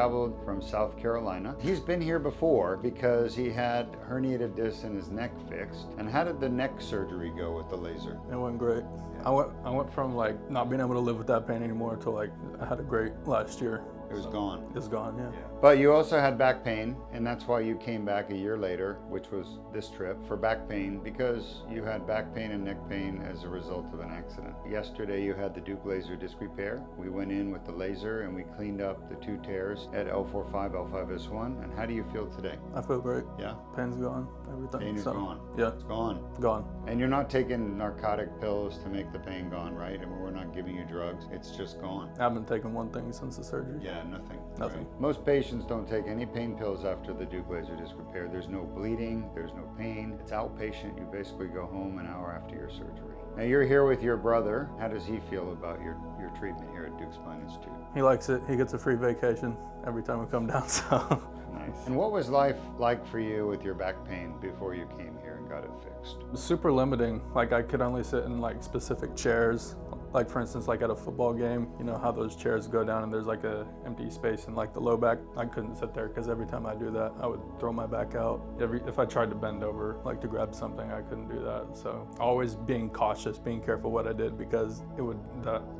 traveled from South Carolina. He's been here before because he had herniated discs in his neck fixed. And how did the neck surgery go with the laser? It went great. I went from like not being able to live with that pain anymore to like I had a great last year. It was gone. It's gone, yeah. But you also had back pain, and that's why you came back a year later, which was this trip, for back pain, because you had back pain and neck pain as a result of an accident. Yesterday you had the Deuk laser disc repair. We went in with the laser and we cleaned up the 2 tears at L45, L5S1. And how do you feel today? I feel great. Yeah? Pain's gone, everything. Pain is gone. Yeah. It's gone. Gone. And you're not taking narcotic pills to make the pain gone, right? And we're not giving you drugs. It's just gone. I haven't taken one thing since the surgery. Yeah, nothing. Nothing. Right? Most patients don't take any pain pills after the Deuk laser disc repair. There's no bleeding, there's no pain. It's outpatient. You basically go home an hour after your surgery. Now you're here with your brother. How does he feel about your treatment here at Deuk Spine Institute? He likes it. He gets a free vacation every time we come down, so. Nice. And what was life like for you with your back pain before you came here and got it fixed? It was super limiting. Like I could only sit in like specific chairs. Like for instance, like at a football game, you know how those chairs go down and there's like a empty space in like the low back. I couldn't sit there because every time I do that, I would throw my back out. If I tried to bend over, like to grab something, I couldn't do that. So always being cautious, being careful what I did because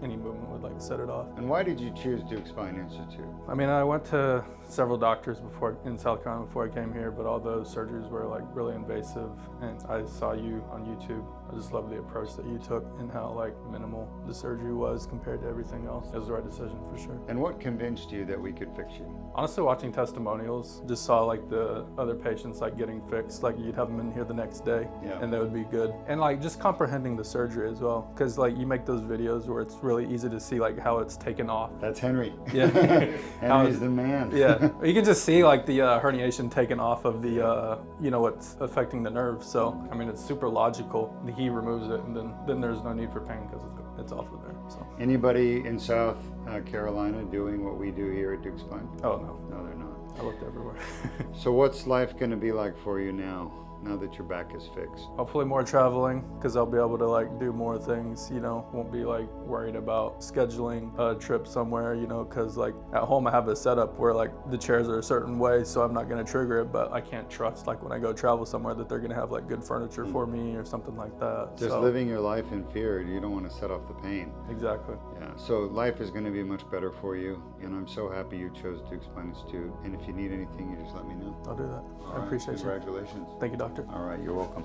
any movement would like set it off. And why did you choose Deuk Spine Institute? I mean, I went to several doctors in South Carolina before I came here, but all those surgeries were like really invasive. And I saw you on YouTube. I just love the approach that you took and how like minimal the surgery was compared to everything else. It was the right decision for sure. And what convinced you that we could fix you? Honestly, watching testimonials, just saw like the other patients like getting fixed. Like you'd have them in here the next day and they would be good. And like just comprehending the surgery as well. Because like you make those videos where it's really easy to see like how it's taken off. That's Henry. Yeah. Henry's the man. Yeah. You can just see like the herniation taken off of the, you know, what's affecting the nerve. So, I mean, it's super logical. He removes it and then there's no need for pain because it's off of there. So. Anybody in South Carolina doing what we do here at Deuk Spine? Oh, no. No, they're not. I looked everywhere. So what's life going to be like for you now that your back is fixed? Hopefully more traveling, because I'll be able to like do more things, you know, won't be like worried about scheduling a trip somewhere, you know, because like at home I have a setup where like the chairs are a certain way, so I'm not going to trigger it, but I can't trust like when I go travel somewhere that they're going to have like good furniture for me or something like that. Just living your life in fear, you don't want to set off the pain. Exactly. Yeah, so life is going to be much better for you, and I'm so happy you chose Deuk Spine Institute, and if you need anything, you just let me know. I'll do that. All I right. appreciate Congratulations. you. Thank you, doctor. All right, you're welcome.